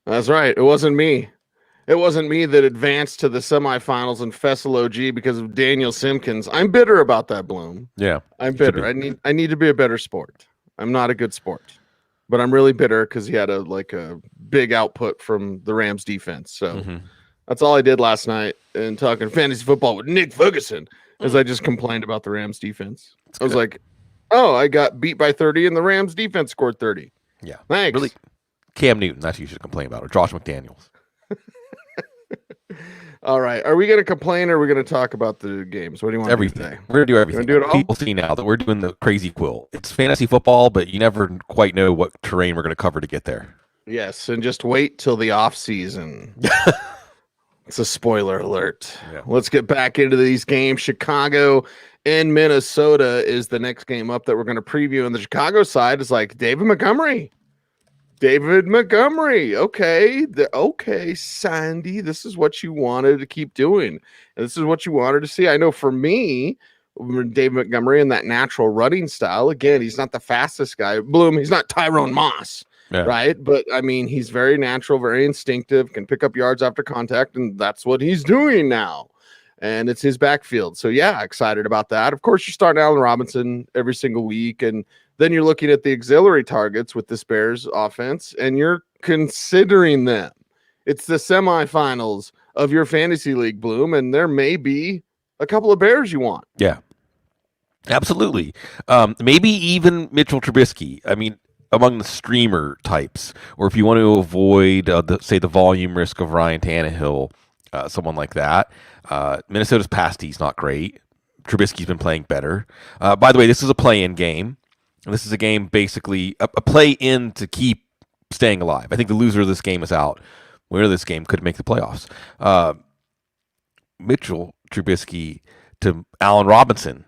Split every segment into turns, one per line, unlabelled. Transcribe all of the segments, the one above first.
That's right. It wasn't me. It wasn't me that advanced to the semifinals in Fessel OG because of Daniel Simpkins. I'm bitter about that, Bloom.
Yeah,
I'm
you should
bitter.
be.
I need to be a better sport. I'm not a good sport. But I'm really bitter because he had a big output from the Rams defense. So
Mm-hmm.
that's all I did last night in talking fantasy football with Nick Ferguson, as I just complained about the Rams defense.
It's
I was
good.
like, oh, I got beat by 30 and the Rams defense scored 30.
Yeah, really.
Thanks.
Cam Newton, that's who you should complain about, or Josh McDaniels.
All right. Are we going to complain or are we going to talk about the games? What do you want to do
Everything.
today?
We're gonna do
You
everything.
want to do it all?
People see now that we're doing the crazy quill. It's fantasy football, but you never quite know what terrain we're going to cover to get there.
Yes. And just wait till the off season. It's a spoiler alert.
Yeah.
Let's get back into these games. Chicago and Minnesota is the next game up that we're going to preview. And the Chicago side is like David Montgomery. Okay. Okay, Sandy. This is what you wanted to keep doing. And this is what you wanted to see. I know for me, David Montgomery and that natural running style, again, he's not the fastest guy. Bloom, he's not Tyrone Moss.
Yeah.
Right. But I mean, he's very natural, very instinctive, can pick up yards after contact, and that's what he's doing now. And it's his backfield. So, yeah, excited about that. Of course, you're starting Allen Robinson every single week. And then you're looking at the auxiliary targets with this Bears offense, and you're considering them. It's the semifinals of your fantasy league, Bloom, and there may be a couple of Bears you want.
Yeah. Absolutely. Maybe even Mitchell Trubisky. I mean, among the streamer types, or if you want to avoid, the volume risk of Ryan Tannehill, someone like that. Minnesota's pass D's not great. Trubisky's been playing better. By the way, this is a play-in game. This is a game basically a play-in to keep staying alive. I think the loser of this game is out. Winner of this game could make the playoffs. Mitchell Trubisky to Allen Robinson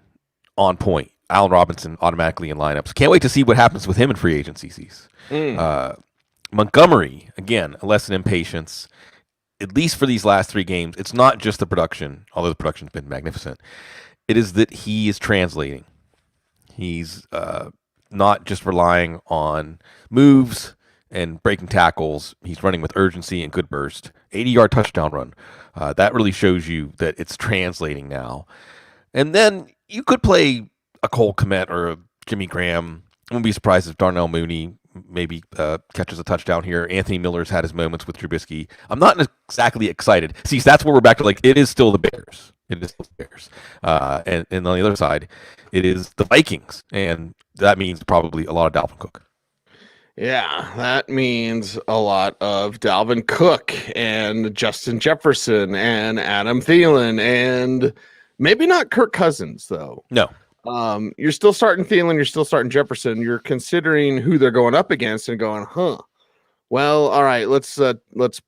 on point. Allen Robinson automatically in lineups. Can't wait to see what happens with him in free agency. Montgomery, again, a lesson in patience, at least for these last three games. It's not just the production, although the production's been magnificent. It is that he is translating. He's not just relying on moves and breaking tackles. He's running with urgency and good burst. 80-yard touchdown run. That really shows you that it's translating now. And then you could play a Cole Kmet or a Jimmy Graham. I wouldn't be surprised if Darnell Mooney maybe catches a touchdown here. Anthony Miller's had his moments with Trubisky. I'm not exactly excited. See, that's where we're back to, like, it is still the Bears. It is still the Bears. And on the other side, it is the Vikings. And that means probably a lot of Dalvin Cook.
Yeah, that means a lot of Dalvin Cook and Justin Jefferson and Adam Thielen and maybe not Kirk Cousins, though.
No.
You're still starting Thielen, you're still starting Jefferson. You're considering who they're going up against and going, well, all right, let's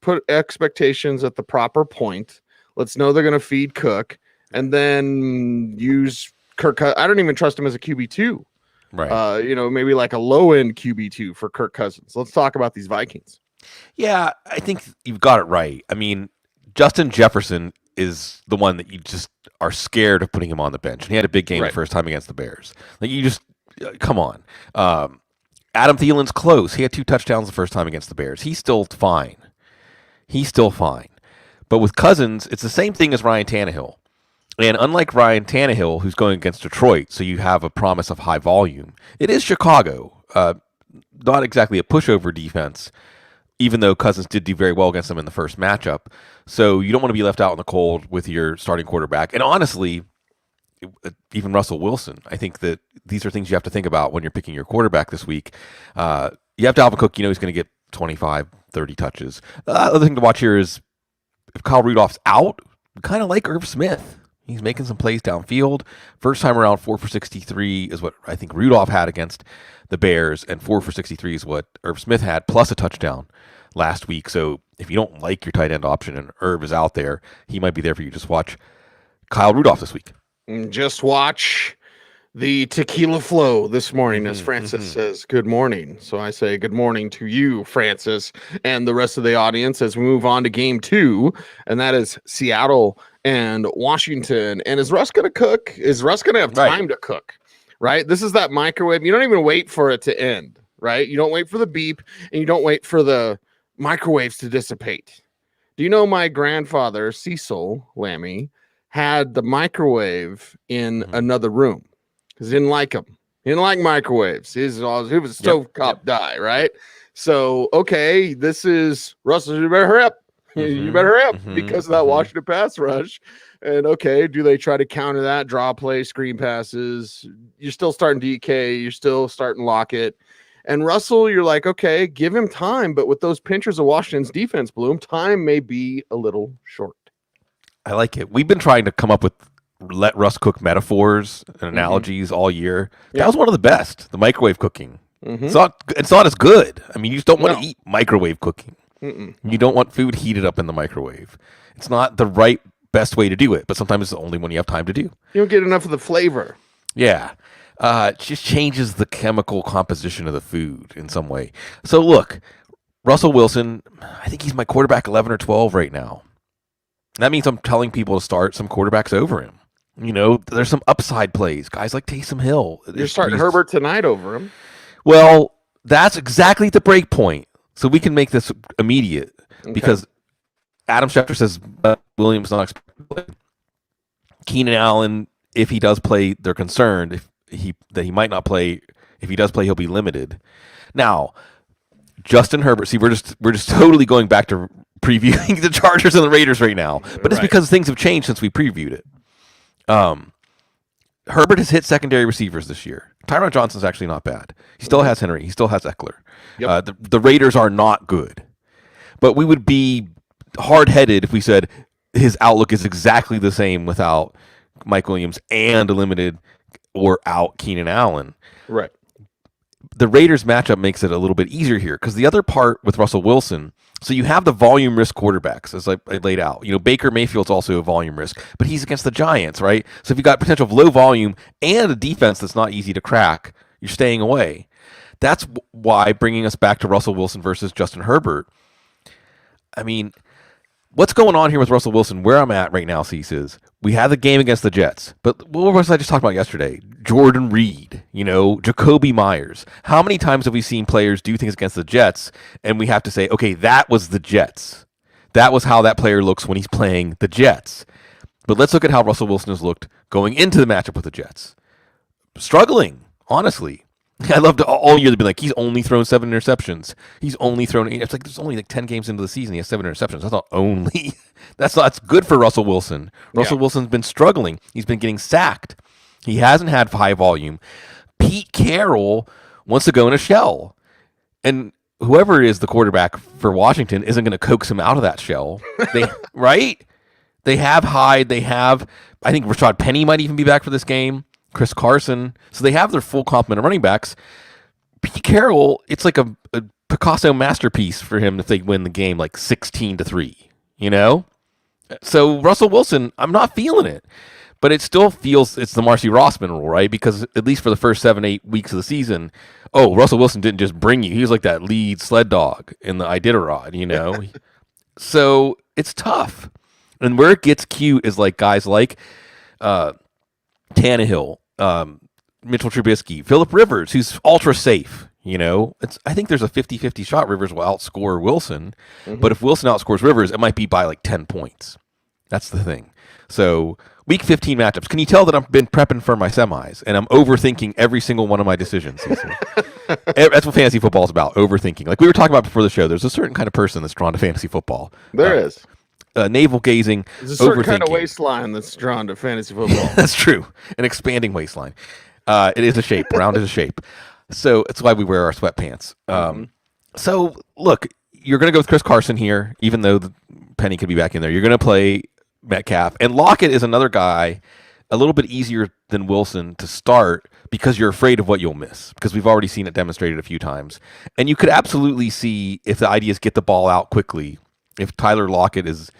put expectations at the proper point. Let's know they're going to feed Cook and then use Kirk. I don't even trust him as a QB2.
Right.
Maybe like a low end QB2 for Kirk Cousins. Let's talk about these Vikings.
Yeah, I think you've got it right. I mean, Justin Jefferson is the one that you just are scared of putting him on the bench. And he had a big game the first time against the Bears. Like, you just come on. Adam Thielen's close. He had 2 touchdowns the first time against the Bears. He's still fine. But with Cousins, it's the same thing as Ryan Tannehill. And unlike Ryan Tannehill, who's going against Detroit, so you have a promise of high volume, it is Chicago. Not exactly a pushover defense, even though Cousins did do very well against them in the first matchup. So you don't want to be left out in the cold with your starting quarterback. And honestly, even Russell Wilson, I think that these are things you have to think about when you're picking your quarterback this week. You have Dalvin Cook, he's going to get 25, 30 touches. The other thing to watch here is if Kyle Rudolph's out, kind of like Irv Smith. He's making some plays downfield. First time around, 4 for 63 is what I think Rudolph had against the Bears, and 4 for 63 is what Irv Smith had, plus a touchdown last week. So if you don't like your tight end option and Irv is out there, he might be there for you. Just watch Kyle Rudolph this week.
Just watch the tequila flow this morning, as Francis says, good morning. So I say good morning to you, Francis, and the rest of the audience as we move on to game 2, and that is Seattle and Washington. And is Russ going to cook? Is Russ going to have time to cook? Right? This is that microwave. You don't even wait for it to end, right? You don't wait for the beep, and you don't wait for the microwaves to dissipate. Do you know my grandfather, Cecil Lammey, had the microwave in another room because he didn't like them. He didn't like microwaves. He was a stovetop guy, right? So, okay, this is Russell. You better hurry up. You better hurry up because of that Washington pass rush. And okay, do they try to counter that? Draw play, screen passes. You're still starting DK. You're still starting Lockett. And Russell, you're like, okay, give him time. But with those pinchers of Washington's defense, Bloom, time may be a little short.
I like it. We've been trying to come up with let Russ cook metaphors and analogies all year. That was one of the best, the microwave cooking. It's not as good. I mean, you just don't want to eat microwave cooking. You don't want food heated up in the microwave. It's not the right best way to do it, but sometimes it's the only one you have time to do. You
don't get enough of the flavor.
Yeah. It just changes the chemical composition of the food in some way. So look, Russell Wilson, I think he's my quarterback 11 or 12 right now. That means I'm telling people to start some quarterbacks over him. You know, there's some upside plays. Guys like Taysom Hill.
You're starting Herbert tonight over him.
Well, that's exactly the break point. So we can make this immediate because Adam Schefter says Williams not expected to play. Keenan Allen, if he does play, they're concerned that he might not play. If he does play, he'll be limited. Now, Justin Herbert. See, we're just totally going back to previewing the Chargers and the Raiders right now, but it's because things have changed since we previewed it. Herbert has hit secondary receivers this year. Tyron Johnson's actually not bad. He still has Henry. He still has Eckler. The Raiders are not good, but we would be hard-headed if we said his outlook is exactly the same without Mike Williams and a limited or out Keenan Allen.
Right.
The Raiders matchup makes it a little bit easier here because the other part with Russell Wilson, so you have the volume risk quarterbacks, as I laid out. You know, Baker Mayfield's also a volume risk, but he's against the Giants, right? So if you've got potential of low volume and a defense that's not easy to crack, you're staying away. That's why bringing us back to Russell Wilson versus Justin Herbert. I mean, what's going on here with Russell Wilson, where I'm at right now, Cecil, is we had the game against the Jets. But what was I just talking about yesterday? Jordan Reed, Jacoby Myers. How many times have we seen players do things against the Jets and we have to say, okay, that was the Jets. That was how that player looks when he's playing the Jets. But let's look at how Russell Wilson has looked going into the matchup with the Jets. Struggling, honestly. I love to all year to be like, he's only thrown 7 interceptions. He's only thrown 8. It's like there's only like 10 games into the season. He has 7 interceptions. That's not only. That's good for Russell Wilson. Russell Wilson's been struggling. He's been getting sacked. He hasn't had high volume. Pete Carroll wants to go in a shell. And whoever is the quarterback for Washington isn't going to coax him out of that shell. Right? They have Hyde. They have, I think Rashad Penny might even be back for this game. Chris Carson. So they have their full complement of running backs. Pete Carroll, it's like a Picasso masterpiece for him if they win the game like 16-3, So Russell Wilson, I'm not feeling it. But it still feels it's the Marcy Rossman rule, right? Because at least for the first 7-8 weeks of the season, Russell Wilson didn't just bring you. He was like that lead sled dog in the Iditarod, So it's tough. And where it gets cute is like guys like Tannehill, Mitchell Trubisky, Phillip Rivers, who's ultra safe. I think there's a 50-50 shot Rivers will outscore Wilson. But if Wilson outscores Rivers, it might be by like 10 points. That's the thing. So week 15 matchups. Can you tell that I've been prepping for my semis and I'm overthinking every single one of my decisions? That's what fantasy football is about, overthinking. Like we were talking about before the show, there's a certain kind of person that's drawn to fantasy football.
There is.
Navel gazing,
there's a certain kind of waistline that's drawn to fantasy football.
That's true. An expanding waistline. It is a shape. Round is a shape. So it's why we wear our sweatpants. So look, you're going to go with Chris Carson here, even though Penny could be back in there. You're going to play Metcalf. And Lockett is another guy, a little bit easier than Wilson to start because you're afraid of what you'll miss, because we've already seen it demonstrated a few times. And you could absolutely see if the idea is get the ball out quickly, if Tyler Lockett is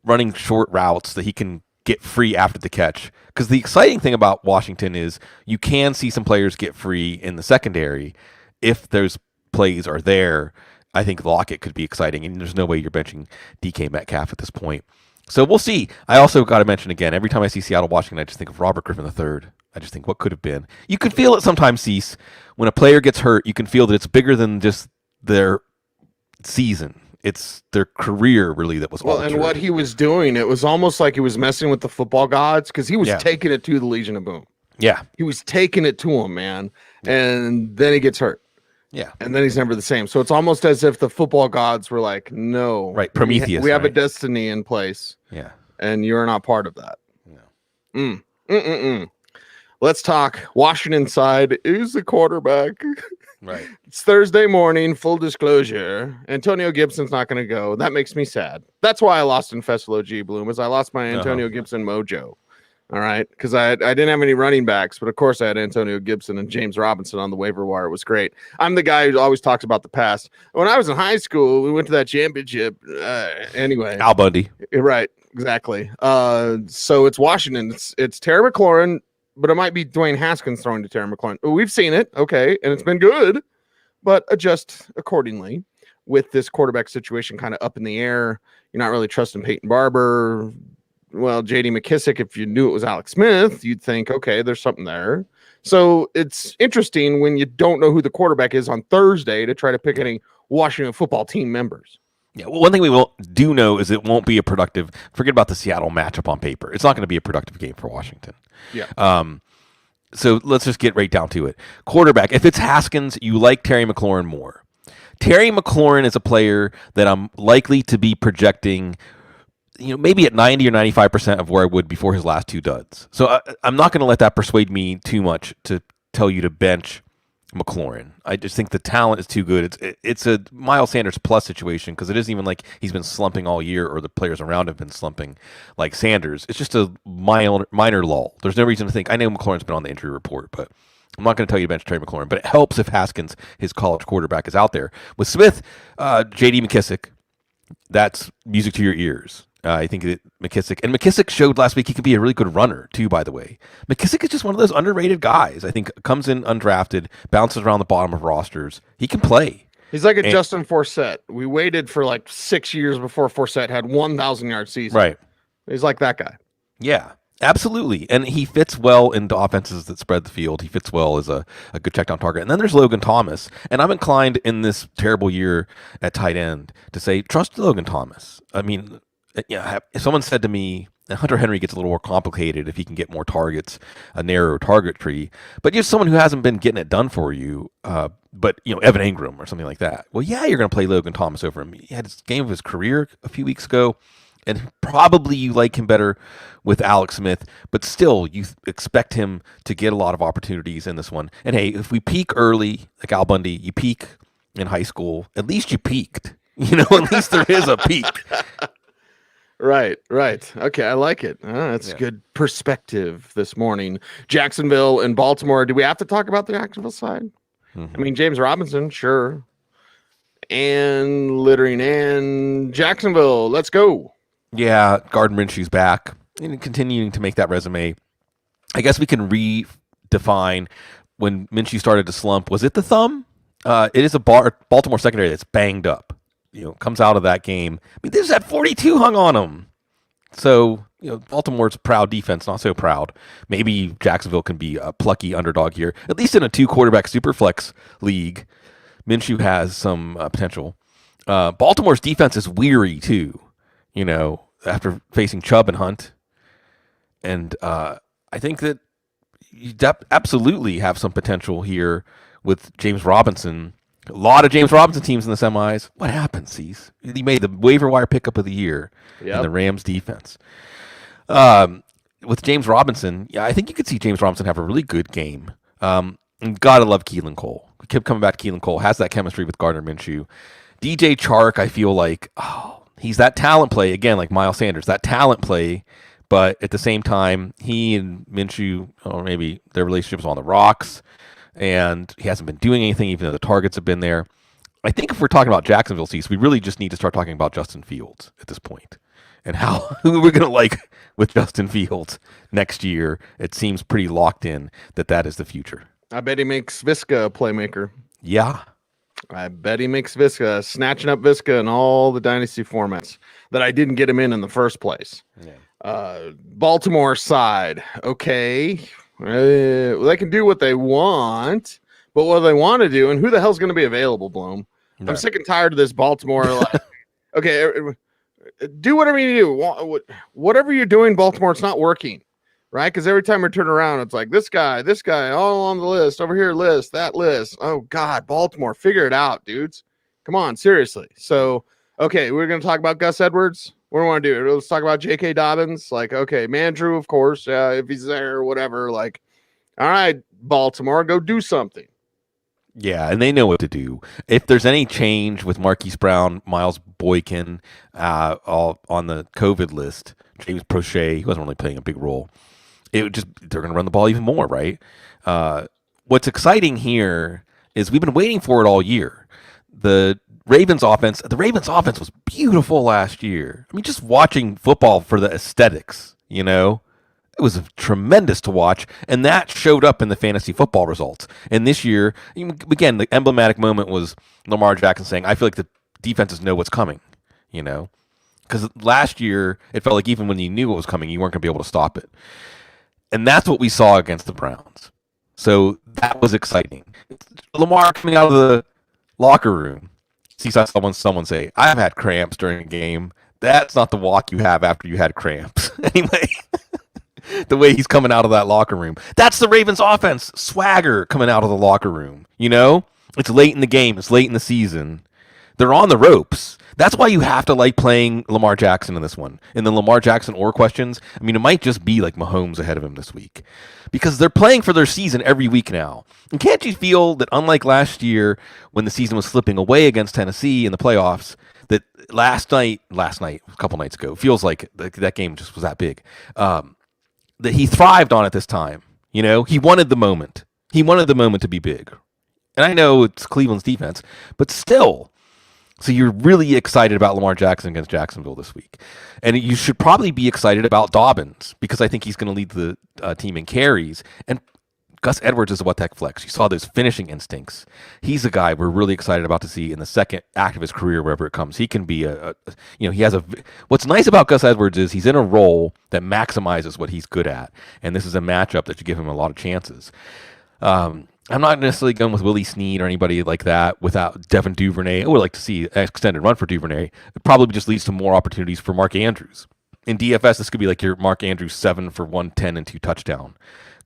running short routes that he can get free after the catch. Because the exciting thing about Washington is you can see some players get free in the secondary. If those plays are there, I think Lockett could be exciting, and there's no way you're benching DK Metcalf at this point. So we'll see. I also got to mention again, every time I see Seattle, Washington, I just think of Robert Griffin III. I just think what could have been. You can feel it sometimes, Cease. When a player gets hurt, you can feel that it's bigger than just their season. It's their career really that was altered.
And what he was doing, it was almost like he was messing with the football gods because he was taking it to the Legion of Boom.
Yeah.
He was taking it to him, man. And then he gets hurt.
Yeah.
And then he's never the same. So it's almost as if the football gods were like, no.
Right. Prometheus.
We have a destiny in place.
Yeah.
And you're not part of that.
No.
Let's talk Washington side. Who's the quarterback?
Right.
It's Thursday morning, full disclosure. Antonio Gibson's not going to go. That makes me sad. That's why I lost in Festival G Bloom, is I lost my Antonio Gibson mojo. All right. Because I didn't have any running backs, but of course I had Antonio Gibson and James Robinson on the waiver wire. It was great. I'm the guy who always talks about the past. When I was in high school, we went to that championship. Anyway.
Al Bundy.
Right. Exactly. So it's Washington. It's Terry McLaurin, but it might be Dwayne Haskins throwing to Terry McLaurin. We've seen it. Okay. And it's been good, but adjust accordingly with this quarterback situation kind of up in the air. You're not really trusting Peyton Barber. Well, JD McKissick, if you knew it was Alex Smith, you'd think, okay, there's something there. So it's interesting when you don't know who the quarterback is on Thursday to try to pick any Washington football team members.
Yeah, well, one thing we do know is it won't be a productive. Forget about the Seattle matchup on paper. It's not going to be a productive game for Washington.
Yeah.
So let's just get right down to it. Quarterback. If it's Haskins, you like Terry McLaurin more. Terry McLaurin is a player that I'm likely to be projecting, maybe at 90 or 95% of where I would before his last two duds. So I'm not going to let that persuade me too much to tell you to bench McLaurin. I just think the talent is too good. It's a Miles Sanders plus situation because it isn't even like he's been slumping all year or the players around him have been slumping like Sanders. It's just a minor lull. There's no reason to think. I know McLaurin's been on the injury report, but I'm not going to tell you to bench Terry McLaurin. But it helps if Haskins, his college quarterback, is out there. With Smith, J.D. McKissick, that's music to your ears. I think that McKissick showed last week he could be a really good runner too, by the way. McKissick is just one of those underrated guys. I think comes in undrafted, bounces around the bottom of rosters. He can play.
He's like Justin Forsett. We waited for like 6 years before Forsett had 1,000-yard season.
Right.
He's like that guy.
Yeah, absolutely. And he fits well into offenses that spread the field. He fits well as a good check down target. And then there's Logan Thomas. And I'm inclined in this terrible year at tight end to say, trust Logan Thomas. I mean, if someone said to me, Hunter Henry gets a little more complicated if he can get more targets, a narrower target tree, but just someone who hasn't been getting it done for you, but Evan Ingram or something like that. Well, yeah, you're going to play Logan Thomas over him. He had his game of his career a few weeks ago, and probably you like him better with Alex Smith, but still you expect him to get a lot of opportunities in this one. And hey, if we peak early, like Al Bundy, you peak in high school, at least you peaked. At least there is a peak.
Right. Okay, I like it. That's good perspective this morning. Jacksonville and Baltimore. Do we have to talk about the Jacksonville side? Mm-hmm. I mean, James Robinson, sure. And littering and Jacksonville. Let's go. Yeah,
Gardner Minshew's back and continuing to make that resume. I guess we can redefine when Minshew started to slump. Was it the thumb? It is a Baltimore secondary that's banged up. Comes out of that game. I mean, there's that 42 hung on him. So, Baltimore's proud defense, not so proud. Maybe Jacksonville can be a plucky underdog here, at least in a 2-quarterback superflex league. Minshew has some potential. Baltimore's defense is weary too, after facing Chubb and Hunt. And I think that you absolutely have some potential here with James Robinson. A lot of James Robinson teams in the semis. What happened, Cease? He made the waiver wire pickup of the year in the Rams defense. With James Robinson, I think you could see James Robinson have a really good game. And gotta love Keelan Cole. We kept coming back to Keelan Cole. Has that chemistry with Gardner Minshew. DJ Chark, I feel like, he's that talent play, again, like Miles Sanders, that talent play. But at the same time, he and Minshew, or maybe their relationship is on the rocks. And he hasn't been doing anything, even though the targets have been there. I think if we're talking about Jacksonville Cease, we really just need to start talking about Justin Fields at this point. And who we're going to like with Justin Fields next year. It seems pretty locked in that is the future.
I bet he makes Visca a playmaker.
Yeah.
I bet he makes Visca, snatching up Visca in all the dynasty formats that I didn't get him in the first place. Yeah. Baltimore side. Okay. They can do what they want, but what do they want to do, and who the hell's going to be available, Bloom? I'm sick and tired of this Baltimore. Like, okay, do whatever you do. Whatever you're doing, Baltimore, it's not working, right? Because every time we turn around, it's like this guy, all on the list, over here, list, that list. Oh, God, Baltimore, figure it out, dudes. Come on, seriously. So, okay, we're going to talk about Gus Edwards. What do we want to do? Let's talk about J.K. Dobbins. Like, okay, Mandrew, of course, if he's there or whatever. Like, all right, Baltimore, go do something.
Yeah, and they know what to do. If there's any change with Marquise Brown, Miles Boykin, all on the COVID list, James Prochet, he wasn't really playing a big role. It would they're going to run the ball even more, right? What's exciting here is we've been waiting for it all year. The Ravens offense was beautiful last year. I mean, just watching football for the aesthetics, it was tremendous to watch, and that showed up in the fantasy football results. And this year, again, the emblematic moment was Lamar Jackson saying, I feel like the defenses know what's coming, Because last year, it felt like even when you knew what was coming, you weren't going to be able to stop it. And that's what we saw against the Browns. So that was exciting. Lamar coming out of the locker room, see someone say, I've had cramps during a game. That's not the walk you have after you had cramps. Anyway. The way he's coming out of that locker room. That's the Ravens offense. Swagger coming out of the locker room. It's late in the game. It's late in the season. They're on the ropes. That's why you have to like playing Lamar Jackson in this one. In the Lamar Jackson or questions, I mean, it might just be like Mahomes ahead of him this week. Because they're playing for their season every week now. And can't you feel that unlike last year when the season was slipping away against Tennessee in the playoffs, that last night, a couple nights ago, feels like that game just was that big. That he thrived on it this time. He wanted the moment. He wanted the moment to be big. And I know it's Cleveland's defense, but still. So you're really excited about Lamar Jackson against Jacksonville this week. And you should probably be excited about Dobbins because I think he's going to lead the team in carries. And Gus Edwards is a what-the-heck flex. You saw those finishing instincts. He's a guy we're really excited about to see in the second act of his career, wherever it comes. He can be what's nice about Gus Edwards is he's in a role that maximizes what he's good at. And this is a matchup that should give him a lot of chances. I'm not necessarily going with Willie Snead or anybody like that without Devin Duvernay. I would like to see an extended run for Duvernay. It probably just leads to more opportunities for Mark Andrews. In DFS, this could be like your Mark Andrews 7 for 110 and 2 touchdown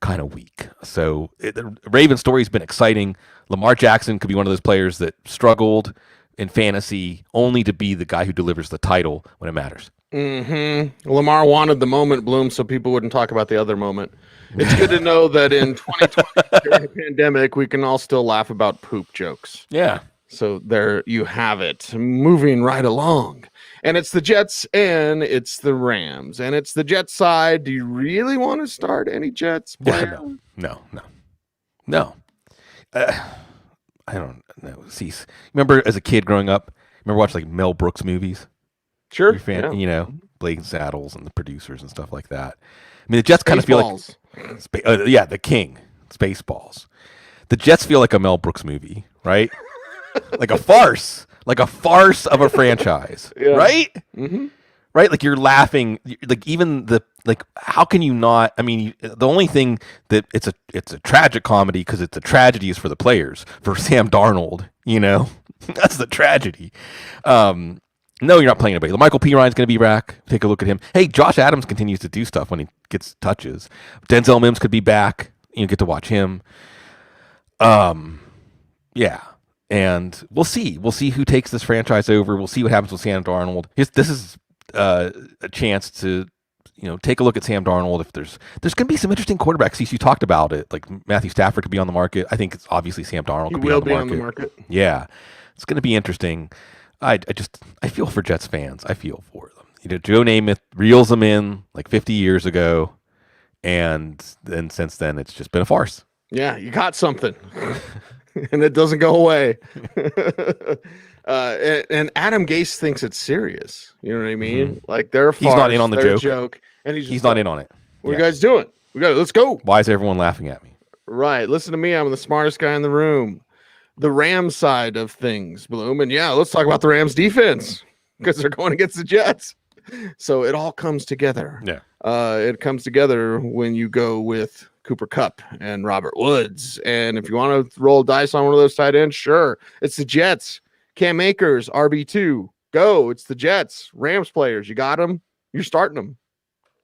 kind of week. So the Ravens story has been exciting. Lamar Jackson could be one of those players that struggled in fantasy only to be the guy who delivers the title when it matters.
Mm-hmm. Lamar wanted the moment, Bloom, so people wouldn't talk about the other moment. It's good to know that in 2020, during the pandemic, we can all still laugh about poop jokes.
Yeah.
So there you have it, moving right along. And it's the Jets and it's the Rams. And it's the Jets side. Do you really want to start any Jets?
No. I don't know. See, remember as a kid growing up, watching like Mel Brooks movies?
Sure.
You're a fan, Blazing Saddles and the producers and stuff like that. I mean, the Jets kind of feel like, the King, Spaceballs. The Jets feel like a Mel Brooks movie, right? like a farce of a franchise, right?
Mm-hmm.
Right? Like you're laughing, like even how can you not? I mean, the only thing that it's a tragic comedy because it's a tragedy is for the players, for Sam Darnold, that's the tragedy. No, you're not playing anybody. Michael P. Ryan's going to be back. Take a look at him. Hey, Josh Adams continues to do stuff when he gets touches. Denzel Mims could be back. You get to watch him. Yeah. And we'll see. We'll see who takes this franchise over. We'll see what happens with Sam Darnold. This is a chance to, take a look at Sam Darnold. If there's going to be some interesting quarterbacks. You talked about it. Like Matthew Stafford could be on the market. I think it's obviously Sam Darnold could be on the market. Yeah. It's going to be interesting. I feel for Jets fans. I feel for them. Joe Namath reels them in like 50 years ago. And then since then, it's just been a farce.
Yeah. You got something. And it doesn't go away. And Adam Gase thinks it's serious. You know what I mean? Mm-hmm. Like they're a farce,
he's not in on the
joke, and he's
not in on it.
What are you guys doing? Let's go.
Why is everyone laughing at me?
Right. Listen to me. I'm the smartest guy in the room. The Rams side of things, Bloom, and let's talk about the Rams defense because they're going against the Jets. So it all comes together.
Yeah.
It comes together when you go with Cooper Kupp and Robert Woods. And if you want to roll dice on one of those tight ends, sure. It's the Jets. Cam Akers, RB2. Go. It's the Jets. Rams players. You got them. You're starting them.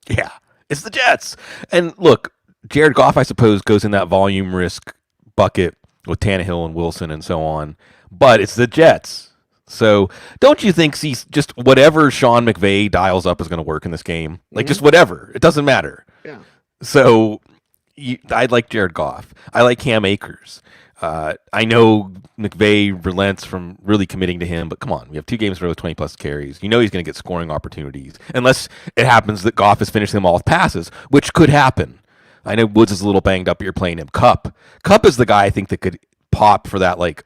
Yeah, it's the Jets. And look, Jared Goff, I suppose, goes in that volume risk bucket with Tannehill and Wilson and so on. But it's the Jets. So don't you think just whatever Sean McVay dials up is going to work in this game? Like just whatever. It doesn't matter.
Yeah.
So I like Jared Goff. I like Cam Akers. I know McVay relents from really committing to him, but come on. We have 2 games in a row with 20-plus carries. You know he's going to get scoring opportunities, unless it happens that Goff is finishing them all with passes, which could happen. I know Woods is a little banged up, but you're playing him. Kupp is the guy I think that could pop for that, like,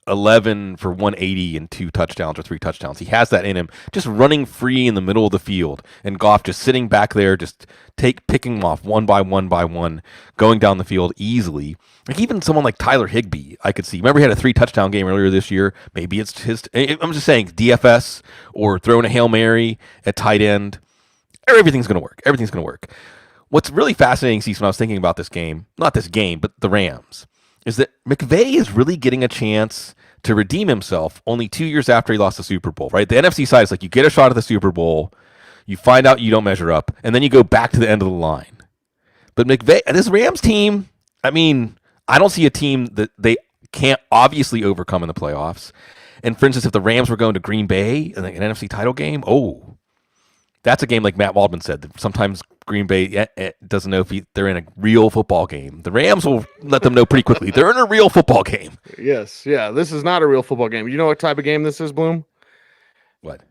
11 for 180 and 2 touchdowns or 3 touchdowns. He has that in him, just running free in the middle of the field, and Goff just sitting back there, just picking them off one by one, going down the field easily. Like even someone like Tyler Higbee, I could see. Remember he had a 3 touchdown game earlier this year. Maybe it's his. I'm just saying DFS or throwing a Hail Mary at tight end. Everything's going to work. Everything's going to work. What's really fascinating, Cecil, when I was thinking about this game, not this game, but the Rams, is that McVay is really getting a chance to redeem himself only 2 years after he lost the Super Bowl, right? The NFC side is like you get a shot at the Super Bowl, you find out you don't measure up, and then you go back to the end of the line. But McVay, this Rams team, I mean, I don't see a team that they can't obviously overcome in the playoffs. And for instance, if the Rams were going to Green Bay in an NFC title game, that's a game like Matt Waldman said. That sometimes Green Bay doesn't know if they're in a real football game. The Rams will let them know pretty quickly. They're in a real football game.
Yes. Yeah. This is not a real football game. You know what type of game this is, Bloom?
What?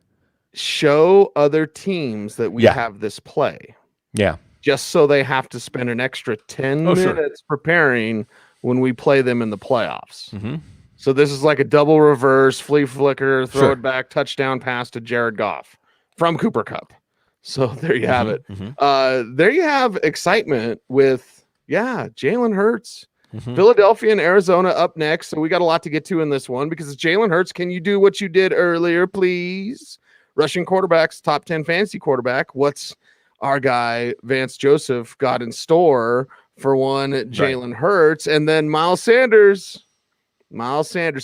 Show other teams that we have this play.
Yeah.
Just so they have to spend an extra 10 minutes preparing when we play them in the playoffs.
Mm-hmm.
So this is like a double reverse, flea flicker, throw it back, touchdown pass to Jared Goff from Cooper Kupp. So there you have it.
Mm-hmm.
There you have excitement with, Jalen Hurts.
Mm-hmm.
Philadelphia and Arizona up next. So we got a lot to get to in this one because it's Jalen Hurts. Can you do what you did earlier, please? Rushing quarterbacks, top 10 fantasy quarterback. What's our guy, Vance Joseph, got in store for one Jalen Hurts? And then Miles Sanders.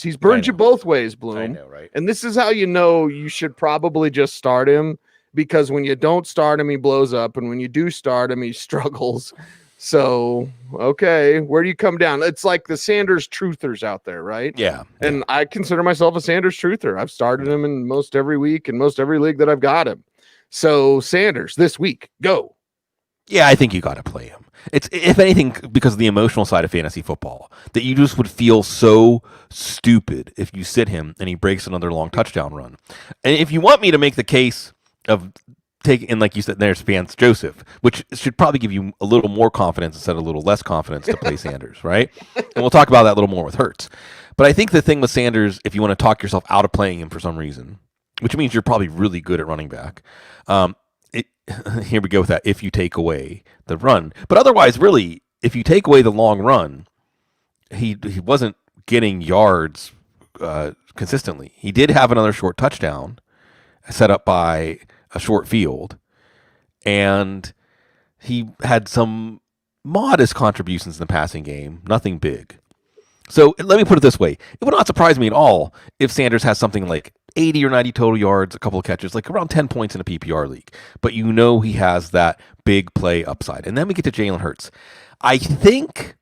He's burned you both ways, Bloom.
I know, right?
And this is how you know you should probably just start him, because when you don't start him, he blows up. And when you do start him, he struggles. So, okay, where do you come down? It's like the Sanders truthers out there, right?
Yeah.
And I consider myself a Sanders truther. I've started him in most every week and most every league that I've got him. So, Sanders, this week, go.
Yeah, I think you got to play him. It's, if anything, because of the emotional side of fantasy football, that you just would feel so stupid if you sit him and he breaks another long touchdown run. And if you want me to make the case of taking, and like you said, there's Vance Joseph, which should probably give you a little more confidence instead of a little less confidence to play Sanders, right? And we'll talk about that a little more with Hurts. But I think the thing with Sanders, if you want to talk yourself out of playing him for some reason, which means you're probably really good at running back, here we go with that, if you take away the run. But otherwise, really, if you take away the long run, he wasn't getting yards consistently. He did have another short touchdown set up by a short field, and he had some modest contributions in the passing game, nothing big. So let me put it this way. It would not surprise me at all if Sanders has something like 80 or 90 total yards, a couple of catches, like around 10 points in a PPR league. But you know he has that big play upside. And then we get to Jalen Hurts. I think,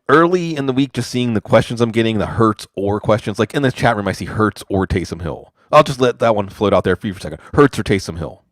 early in the week, just seeing the questions I'm getting, the Hurts or questions, like in the chat room, I see Hurts or Taysom Hill. I'll just let that one float out there for you for a second. Hurts or Taysom Hill?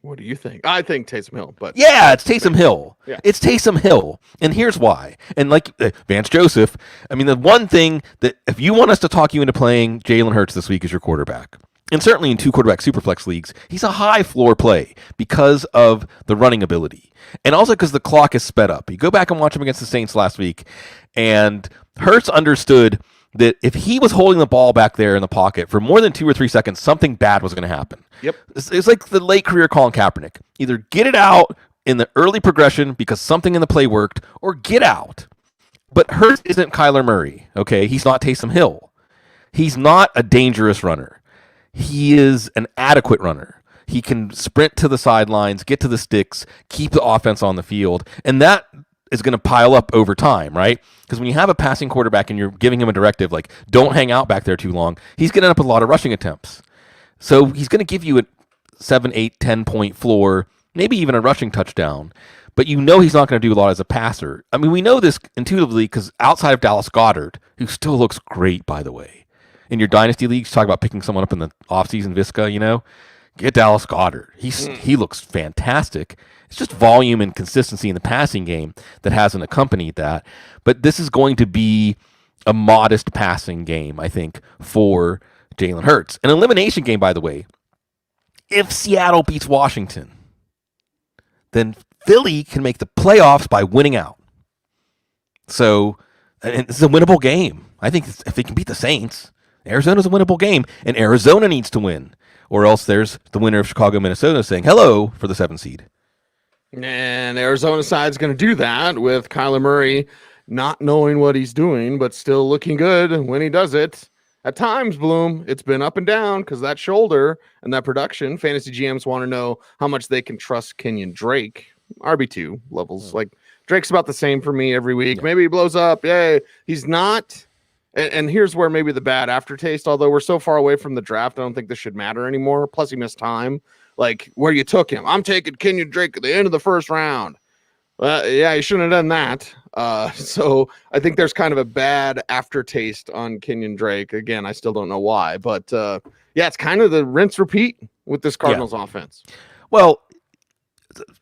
What do you think? I think Taysom Hill, but
yeah, it's Taysom Hill.
Yeah.
It's Taysom Hill, and here's why. And like Vance Joseph, I mean, the one thing that if you want us to talk you into playing Jalen Hurts this week is your quarterback, and certainly in 2 quarterback superflex leagues, he's a high floor play because of the running ability, and also because the clock is sped up. You go back and watch him against the Saints last week, and Hurts understood that if he was holding the ball back there in the pocket for more than 2 or 3 seconds, something bad was going to happen.
Yep.
It's like the late career Colin Kaepernick. Either get it out in the early progression because something in the play worked, or get out. But Hurts isn't Kyler Murray, okay? He's not Taysom Hill. He's not a dangerous runner. He is an adequate runner. He can sprint to the sidelines, get to the sticks, keep the offense on the field, and that is going to pile up over time, right? Because when you have a passing quarterback and you're giving him a directive like, don't hang out back there too long, he's going to end up with a lot of rushing attempts. So he's going to give you a 7, 8, 10-point floor, maybe even a rushing touchdown. But you know he's not going to do a lot as a passer. I mean, we know this intuitively because outside of Dallas Goedert, who still looks great, by the way, in your dynasty leagues, talk about picking someone up in the offseason, Visca, get Dallas Goedert. He looks fantastic. It's just volume and consistency in the passing game that hasn't accompanied that. But this is going to be a modest passing game, I think, for Jalen Hurts. An elimination game, by the way. If Seattle beats Washington, then Philly can make the playoffs by winning out. So it's a winnable game. I think if they can beat the Saints, Arizona's a winnable game, and Arizona needs to win. Or else there's the winner of Chicago, Minnesota saying hello for the 7th seed.
And Arizona side's going to do that with Kyler Murray not knowing what he's doing, but still looking good when he does it. At times, Bloom, it's been up and down because that shoulder and that production. Fantasy GMs want to know how much they can trust Kenyon Drake. RB2 levels. Like, Drake's about the same for me every week. Yeah. Maybe he blows up. Yay. He's not. And here's where maybe the bad aftertaste, although we're so far away from the draft, I don't think this should matter anymore. Plus, he missed time. Like, where you took him. I'm taking Kenyon Drake at the end of the first round. Yeah, you shouldn't have done that. So I think there's kind of a bad aftertaste on Kenyon Drake. Again, I still don't know why. But, yeah, it's kind of the rinse repeat with this Cardinals offense.
Well,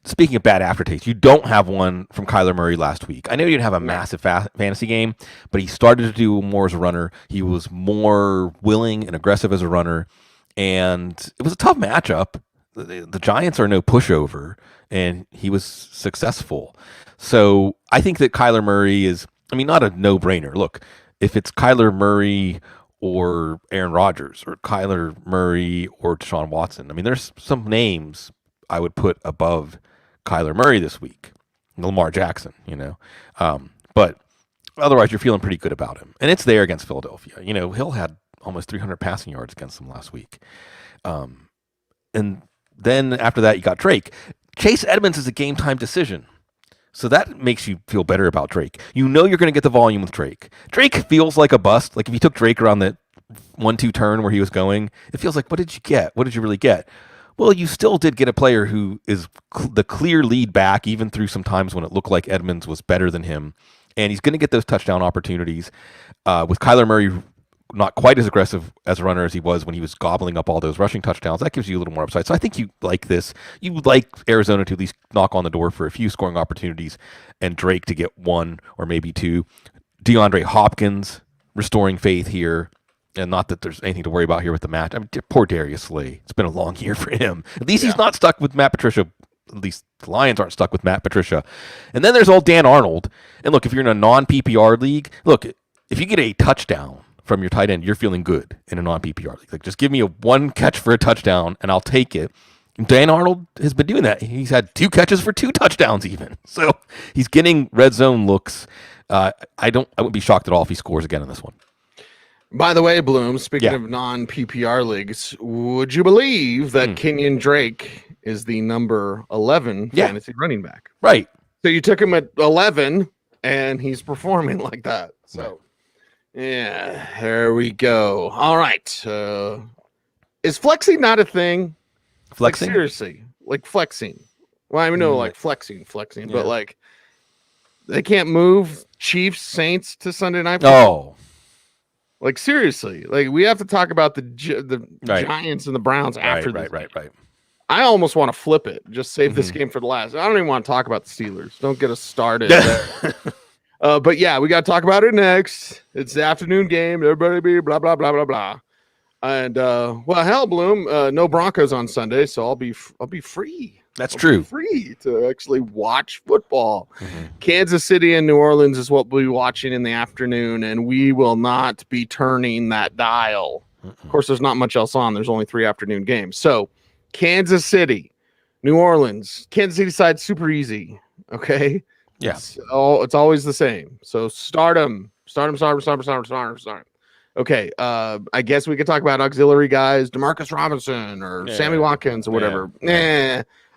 speaking of bad aftertaste, you don't have one from Kyler Murray last week. I know you didn't have a massive fantasy game, but he started to do more as a runner. He was more willing and aggressive as a runner, and it was a tough matchup. The Giants are no pushover, and he was successful. So I think that Kyler Murray is, not a no-brainer. Look, if it's Kyler Murray or Aaron Rodgers or Kyler Murray or Deshaun Watson, there's some names I would put above Kyler Murray this week. Lamar Jackson, but otherwise you're feeling pretty good about him. And it's there against Philadelphia. Hill had almost 300 passing yards against them last week. And then after that, you got Drake. Chase Edmonds is a game time decision. So that makes you feel better about Drake. You're going to get the volume with Drake. Drake feels like a bust. Like if you took Drake around the 1-2 turn where he was going, it feels like, what did you get? What did you really get? Well, you still did get a player who is the clear lead back, even through some times when it looked like Edmonds was better than him. And he's going to get those touchdown opportunities. With Kyler Murray not quite as aggressive as a runner as he was when he was gobbling up all those rushing touchdowns, that gives you a little more upside. So I think you like this. You would like Arizona to at least knock on the door for a few scoring opportunities and Drake to get 1 or maybe 2. DeAndre Hopkins restoring faith here. And not that there's anything to worry about here with the match. Poor Darius Slay. It's been a long year for him. At least he's not stuck with Matt Patricia. At least the Lions aren't stuck with Matt Patricia. And then there's old Dan Arnold. And look, if you're in a non-PPR league, look, if you get a touchdown from your tight end, you're feeling good in a non-PPR league. Like, just give me a 1 catch for a touchdown, and I'll take it. And Dan Arnold has been doing that. He's had 2 catches for 2 touchdowns even. So he's getting red zone looks. I wouldn't be shocked at all if he scores again in this one.
By the way, Bloom, speaking of non-PPR leagues, would you believe that Kenyon Drake is the number 11 fantasy running back?
Right.
So you took him at 11, and he's performing like that. So, yeah, there we go. All right. Is flexing not a thing?
Flexing?
Like, seriously. Like flexing. Well, like flexing, but like they can't move Chiefs, Saints to Sunday Night Football.
Oh.
Like, seriously, like we have to talk about the Giants and the Browns after this.
Right.
I almost want to flip it. Just save this game for the last. I don't even want to talk about the Steelers. Don't get us started there. But yeah, we got to talk about it next. It's the afternoon game. Everybody be blah, blah, blah, blah, blah. And, well, hell, Bloom, no Broncos on Sunday, so I'll be free.
That's true.
Be free to actually watch football. Kansas City and New Orleans is what we'll be watching in the afternoon, and we will not be turning that dial. Of course, there's not much else on. There's only 3 afternoon games. So, Kansas City, New Orleans, Kansas City side super easy. Okay.
Yeah.
It's always the same. So start them. Okay. I guess we could talk about auxiliary guys, Demarcus Robinson or Sammy Watkins or whatever.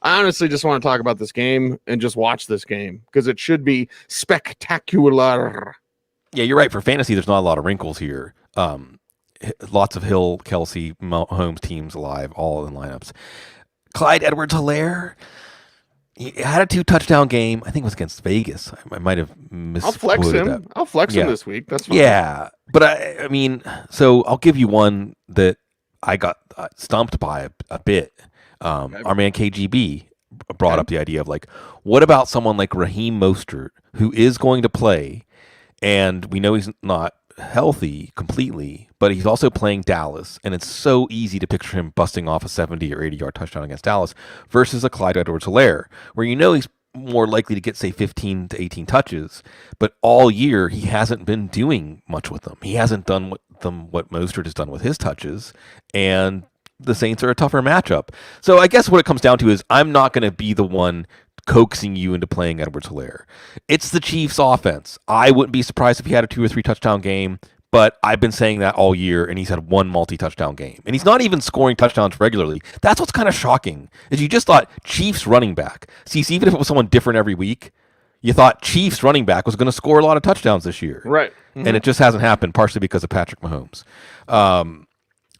I honestly just want to talk about this game and just watch this game because it should be spectacular.
Yeah, you're right. For fantasy, there's not a lot of wrinkles here. Lots of Hill, Kelsey, Mahomes teams alive, all in lineups. Clyde Edwards-Helaire, he had a 2-touchdown game. I think it was against Vegas. I might have misquoted
I'll flex him.
that.
I'll flex him this week. That's fine.
Yeah, but I mean, so I'll give you one that I got stumped by a bit. Our man KGB brought up the idea of like, what about someone like Raheem Mostert, who is going to play, and we know he's not healthy completely, but he's also playing Dallas, and it's so easy to picture him busting off a 70 or 80-yard touchdown against Dallas versus a Clyde Edwards-Helaire, where you know he's more likely to get, say, 15 to 18 touches, but all year he hasn't been doing much with them. He hasn't done what Mostert has done with his touches, and the Saints are a tougher matchup. So I guess what it comes down to is I'm not going to be the one coaxing you into playing Edwards-Helaire. It's the Chiefs' offense. I wouldn't be surprised if he had a 2 or 3 touchdown game, but I've been saying that all year, and he's had 1 multi-touchdown game. And he's not even scoring touchdowns regularly. That's what's kind of shocking, is you just thought Chiefs running back. See, even if it was someone different every week, you thought Chiefs running back was going to score a lot of touchdowns this year.
Right. Mm-hmm.
And it just hasn't happened, partially because of Patrick Mahomes.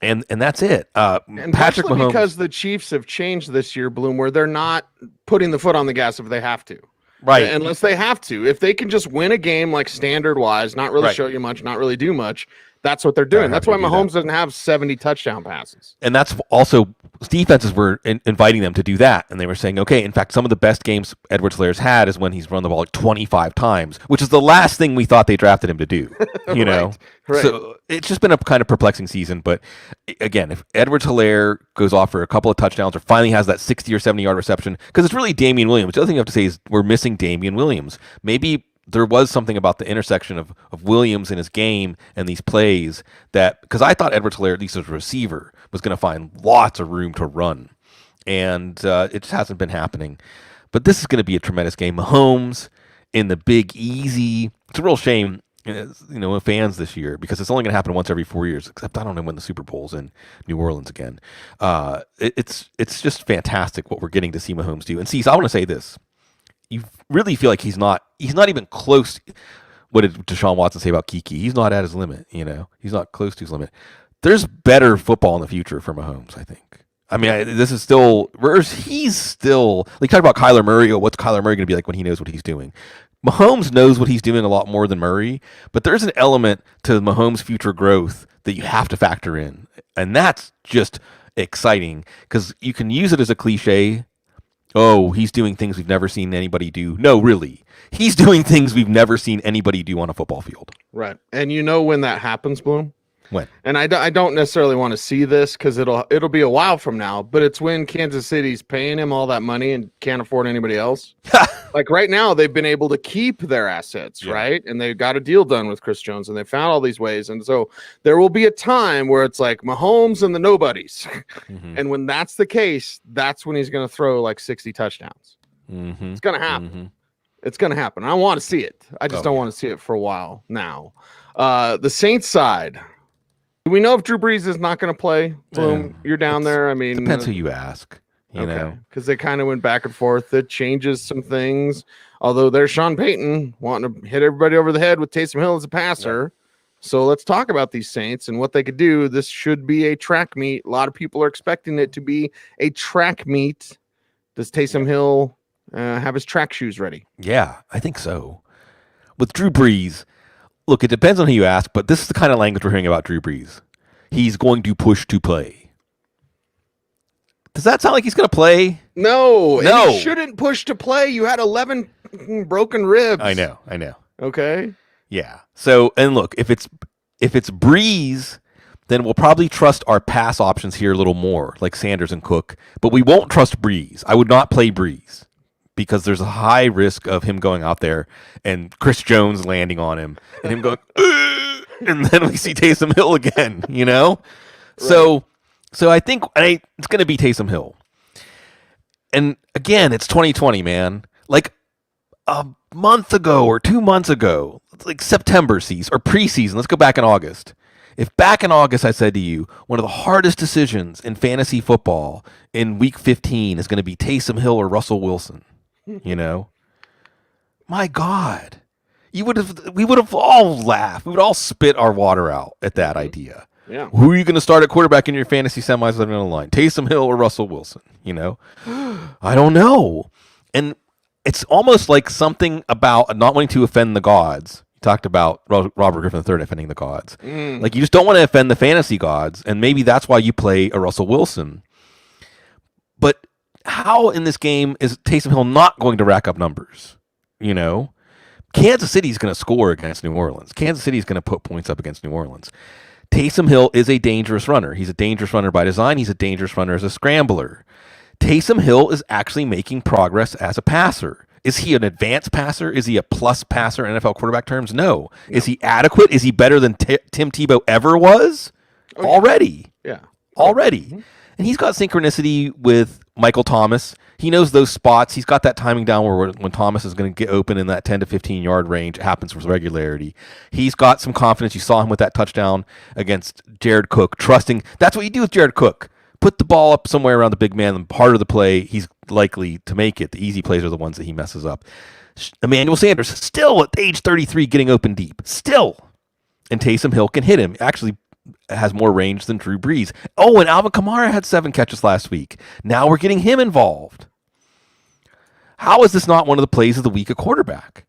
And that's it.
And
Patrick Mahomes,
because the Chiefs have changed this year, Bloom, where they're not putting the foot on the gas if they have to.
right?
Unless they have to. If they can just win a game like standard wise, not really show you much, not really do much, that's what they're doing. That's why Mahomes doesn't have 70 touchdown passes.
And that's also defenses were inviting them to do that. And they were saying, okay, in fact, some of the best games Edwards-Helaire's had is when he's run the ball like 25 times, which is the last thing we thought they drafted him to do, you know?
Right.
So it's just been a kind of perplexing season. But again, if Edwards-Helaire goes off for a couple of touchdowns or finally has that 60 or 70-yard reception, because it's really Damian Williams. The other thing you have to say is we're missing Damian Williams. Maybe there was something about the intersection of Williams in his game and these plays that, because I thought Edwards-Helaire, at least as a receiver, was going to find lots of room to run. And it just hasn't been happening. But this is going to be a tremendous game. Mahomes in the Big Easy. It's a real shame, with fans this year, because it's only going to happen once every 4 years, except I don't know when the Super Bowl's in New Orleans again. It's just fantastic what we're getting to see Mahomes do. And see, so I want to say this. You really feel like he's not even close. What did Deshaun Watson say about Kiki? He's not at his limit, He's not close to his limit. There's better football in the future for Mahomes, I think. I mean, this is still, he's still, like, talk about Kyler Murray. What's Kyler Murray going to be like when he knows what he's doing? Mahomes knows what he's doing a lot more than Murray, but there's an element to Mahomes' future growth that you have to factor in. And that's just exciting because you can use it as a cliche. Oh, he's doing things we've never seen anybody do. No, really. He's doing things we've never seen anybody do on a football field.
Right. And you know when that happens, Bloom?
When?
And I don't necessarily want to see this because it'll be a while from now, but it's when Kansas City's paying him all that money and can't afford anybody else. Like right now, they've been able to keep their assets, right? And they've got a deal done with Chris Jones, and they found all these ways. And so there will be a time where it's like Mahomes and the nobodies. Mm-hmm. And when that's the case, that's when he's going to throw like 60 touchdowns. Mm-hmm. It's going to happen. Mm-hmm. It's going to happen. I want to see it. I just don't want to see it for a while now. The Saints side. Do we know if Drew Brees is not going to play? Bloom, you're down there. I mean,
depends who you ask. You know,
because they kind of went back and forth. It changes some things. Although there's Sean Payton wanting to hit everybody over the head with Taysom Hill as a passer. Yeah. So let's talk about these Saints and what they could do. This should be a track meet. A lot of people are expecting it to be a track meet. Does Taysom Hill have his track shoes ready?
Yeah, I think so. With Drew Brees, look, it depends on who you ask, but this is the kind of language we're hearing about Drew Brees. He's going to push to play. Does that sound like he's going to play?
No. He shouldn't push to play. You had 11 broken ribs.
I know.
Okay.
Yeah. So, and look, if it's Brees, then we'll probably trust our pass options here a little more, like Sanders and Cook, but we won't trust Brees. I would not play Brees because there's a high risk of him going out there and Chris Jones landing on him and him going, and then we see Taysom Hill again, Right. So I think it's going to be Taysom Hill. And again, it's 2020, man. Like a month ago or 2 months ago, like September season or preseason, let's go back in August. If back in August I said to you, one of the hardest decisions in fantasy football in week 15 is going to be Taysom Hill or Russell Wilson, my God, we would have all laughed. We would all spit our water out at that idea.
Yeah.
Who are you going to start at quarterback in your fantasy semis on the line? Taysom Hill or Russell Wilson? I don't know. And it's almost like something about not wanting to offend the gods. Talked about Robert Griffin III offending the gods. Like, you just don't want to offend the fantasy gods, and maybe that's why you play a Russell Wilson. But how in this game is Taysom Hill not going to rack up numbers? Kansas City's going to score against New Orleans. Kansas City's going to put points up against New Orleans. Taysom Hill is a dangerous runner. He's a dangerous runner by design. He's a dangerous runner as a scrambler. Taysom Hill is actually making progress as a passer. Is he an advanced passer? Is he a plus passer in NFL quarterback terms? No. Is he adequate? Is he better than Tim Tebow ever was? Already.
Yeah.
Already. Mm-hmm. And he's got synchronicity with Michael Thomas. He knows those spots. He's got that timing down where when Thomas is going to get open in that 10 to 15 yard range, it happens with regularity. He's got some confidence. You saw him with that touchdown against Jared Cook, trusting. That's what you do with Jared Cook. Put the ball up somewhere around the big man, and part of the play, he's likely to make it. The easy plays are the ones that he messes up. Emmanuel Sanders, still at age 33, getting open deep. Still. And Taysom Hill can hit him. Actually has more range than Drew Brees. Oh, and Alvin Kamara had 7 catches last week. Now we're getting him involved. How is this not one of the plays of the week at quarterback?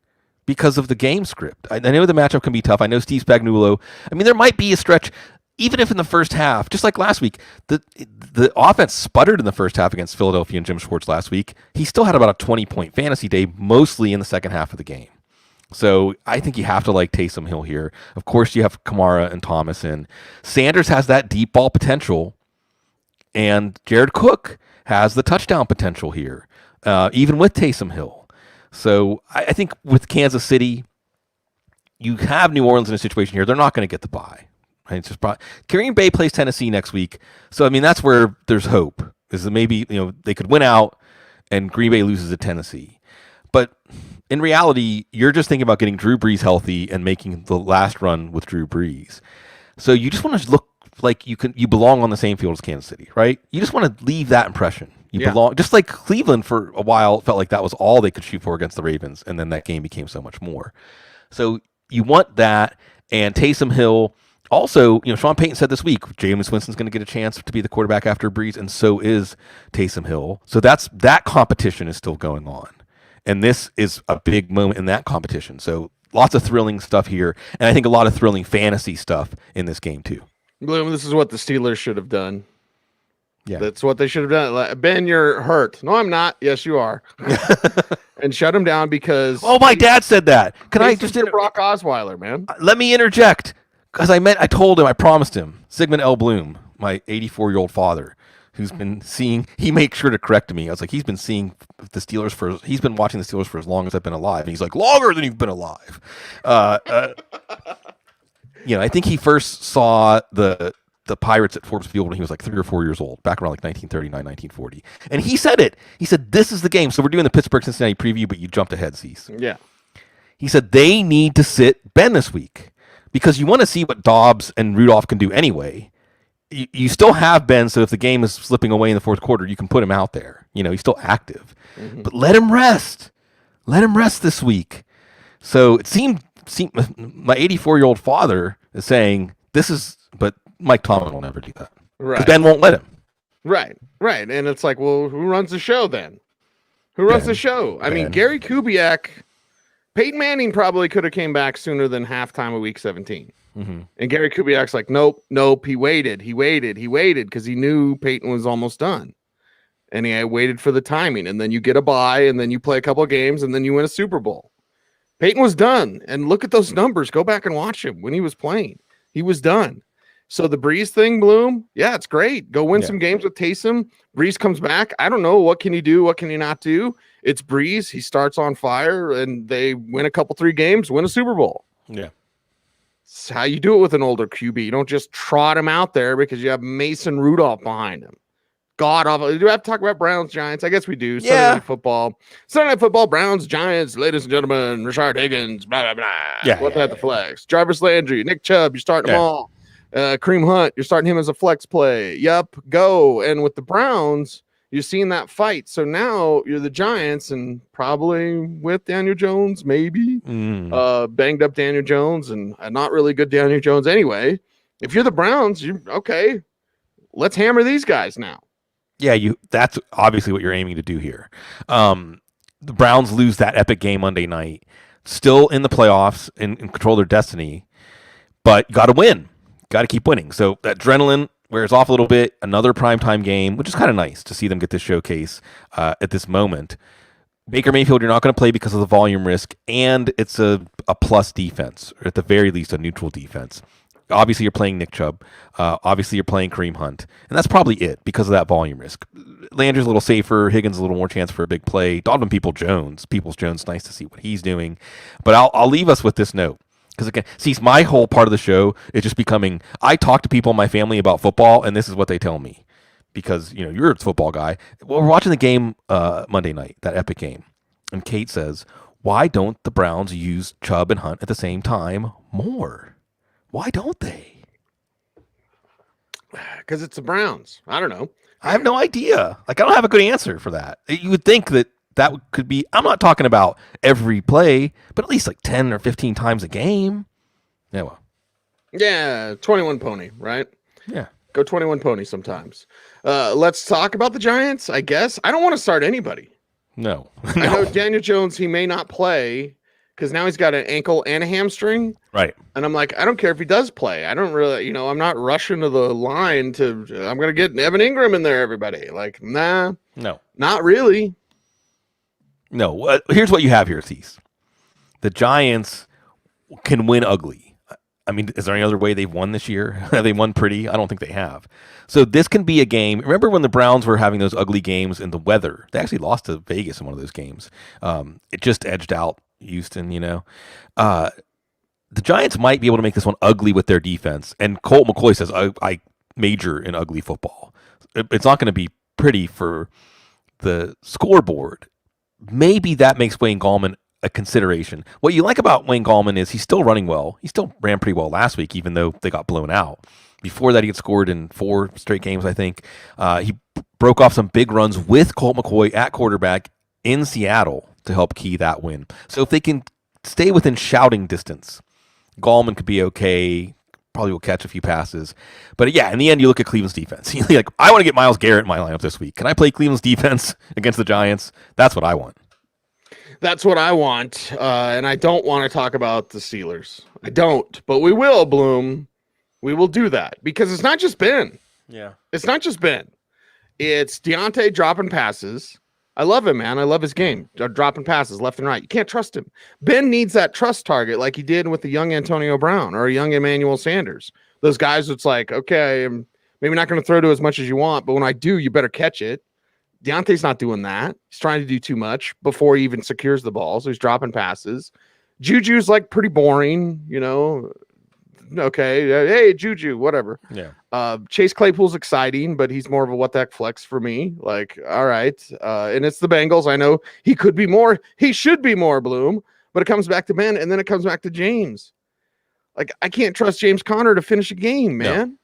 Because of the game script. I know the matchup can be tough. I know Steve Spagnuolo. There might be a stretch. Even if in the first half, just like last week, the offense sputtered in the first half against Philadelphia and Jim Schwartz last week, he still had about a 20-point fantasy day, mostly in the second half of the game. So I think you have to like Taysom Hill here. Of course, you have Kamara and Thomas in. Sanders has that deep ball potential, and Jared Cook has the touchdown potential here, even with Taysom Hill. So I think with Kansas City, you have New Orleans in a situation here. They're not going to get the bye. Right? It's just Green Bay plays Tennessee next week, so that's where there's hope. Is that maybe they could win out, and Green Bay loses to Tennessee. But in reality, you're just thinking about getting Drew Brees healthy and making the last run with Drew Brees. So you just want to look like you belong on the same field as Kansas City, right? You just want to leave that impression. You belong, just like Cleveland for a while felt like that was all they could shoot for against the Ravens, and then that game became so much more. So you want that, and Taysom Hill. Also, Sean Payton said this week, Jameis Winston's going to get a chance to be the quarterback after Brees, and so is Taysom Hill. So that competition is still going on. And this is a big moment in that competition. So lots of thrilling stuff here, and I think a lot of thrilling fantasy stuff in this game too.
Bloom, this is what the Steelers should have done.
Yeah.
That's what they should have done. Like, Ben, you're hurt. No, I'm not. Yes, you are. And shut him down because...
Oh, my dad said that. Can I just...
Brock Osweiler, man.
Let me interject. Because I told him, I promised him, Sigmund L. Bloom, my 84-year-old father, who's been seeing, he makes sure to correct me. I was like, he's been watching the Steelers for as long as I've been alive. And he's like, longer than you've been alive. I think he first saw the Pirates at Forbes Field when he was like 3 or 4 years old, back around like 1939, 1940. And he said it. He said, this is the game. So we're doing the Pittsburgh-Cincinnati preview, but you jumped ahead, Cecil.
Yeah.
He said, they need to sit Ben this week. Because you want to see what Dobbs and Rudolph can do anyway. You still have Ben, so if the game is slipping away in the fourth quarter, you can put him out there. He's still active. Mm-hmm. But let him rest. Let him rest this week. So it seemed my 84-year-old father is saying, but Mike Tomlin will never do that. Right. Because Ben won't let him.
Right. And it's like, well, who runs the show then? Who runs the show? I mean, Gary Kubiak... Peyton Manning probably could have came back sooner than halftime of week 17. Mm-hmm. And Gary Kubiak's like, nope. He waited because he knew Peyton was almost done. And he waited for the timing. And then you get a bye, and then you play a couple of games, and then you win a Super Bowl. Peyton was done. And look at those numbers. Go back and watch him when he was playing. He was done. So the Brees thing, Bloom, yeah, it's great. Go win some games with Taysom. Brees comes back. I don't know. What can he do? What can he not do? It's Brees. He starts on fire, and they win a couple, 3 games, win a Super Bowl.
Yeah.
It's how you do it with an older QB. You don't just trot him out there because you have Mason Rudolph behind him. God awful. Do we have to talk about Browns, Giants? I guess we do.
Yeah.
Sunday Night Football, Browns, Giants, ladies and gentlemen, Rashard Higgins, blah, blah, blah.
Yeah.
What had the flex? Jarvis Landry, Nick Chubb, you start them all. Kareem Hunt, you're starting him as a flex play. Yep, go. And with the Browns, you're seeing that fight. So now you're the Giants, and probably with Daniel Jones, maybe banged up Daniel Jones, and not really good Daniel Jones anyway. If you're the Browns, you're okay. Let's hammer these guys now.
Yeah, that's obviously what you're aiming to do here. The Browns lose that epic game Monday night, still in the playoffs and control their destiny, but got to win. Got to keep winning. So that adrenaline wears off a little bit. Another primetime game, which is kind of nice to see them get this showcase at this moment. Baker Mayfield, you're not going to play because of the volume risk, and it's a plus defense, or at the very least a neutral defense. Obviously, you're playing Nick Chubb. Obviously, you're playing Kareem Hunt. And that's probably it because of that volume risk. Landry's a little safer. Higgins a little more chance for a big play. Donovan Peoples-Jones, nice to see what he's doing. But I'll leave us with this note. Because again, see, my whole part of the show is just becoming, I talk to people in my family about football, and this is what they tell me. Because, you're a football guy. Well, we're watching the game Monday night, that epic game. And Kate says, why don't the Browns use Chubb and Hunt at the same time more? Why don't they?
Because it's the Browns. I don't know.
I have no idea. I don't have a good answer for that. You would think that could be, I'm not talking about every play, but at least like 10 or 15 times a game. Yeah, well.
Yeah, 21 pony, right?
Yeah.
Go 21 pony sometimes. Let's talk about the Giants, I guess. I don't want to start anybody.
No.
I know Daniel Jones, he may not play because now he's got an ankle and a hamstring.
Right.
And I'm like, I don't care if he does play. I don't really, I'm not rushing to the line I'm going to get Evan Ingram in there, everybody. Like, nah.
No.
Not really.
No. Here's what you have here, Cease. The Giants can win ugly. I mean, is there any other way they've won this year? Have they won pretty? I don't think they have. So this can be a game. Remember when the Browns were having those ugly games in the weather? They actually lost to Vegas in one of those games. It just edged out Houston, The Giants might be able to make this one ugly with their defense. And Colt McCoy says, I major in ugly football. It's not going to be pretty for the scoreboard. Maybe that makes Wayne Gallman a consideration. What you like about Wayne Gallman is he's still running well. He still ran pretty well last week, even though they got blown out. Before that, he had scored in 4 straight games, I think. He broke off some big runs with Colt McCoy at quarterback in Seattle to help key that win. So if they can stay within shouting distance, Gallman could be okay. Probably will catch a few passes. But yeah, in the end, you look at Cleveland's defense. You're like, I want to get Myles Garrett in my lineup this week. Can I play Cleveland's defense against the Giants? That's what I want.
That's what I want. And I don't want to talk about the Steelers. I don't. But we will, Bloom. We will do that. Because it's not just Ben.
Yeah.
It's not just Ben. It's Deontay dropping passes. I love him, man. I love his game. Dropping passes left and right. You can't trust him. Ben needs that trust target like he did with the young Antonio Brown or a young Emmanuel Sanders. Those guys, it's like, okay, I'm maybe not going to throw to as much as you want, but when I do, you better catch it. Deontay's not doing that. He's trying to do too much before he even secures the ball, so he's dropping passes. Juju's like pretty boring, Okay, hey, Juju, whatever.
Yeah.
Chase Claypool's exciting, but he's more of a what the heck flex for me. Like, all right. And it's the Bengals. I know he could be more. He should be more, Bloom. But it comes back to Ben, and then it comes back to James. Like, I can't trust James Conner to finish a game, man. No.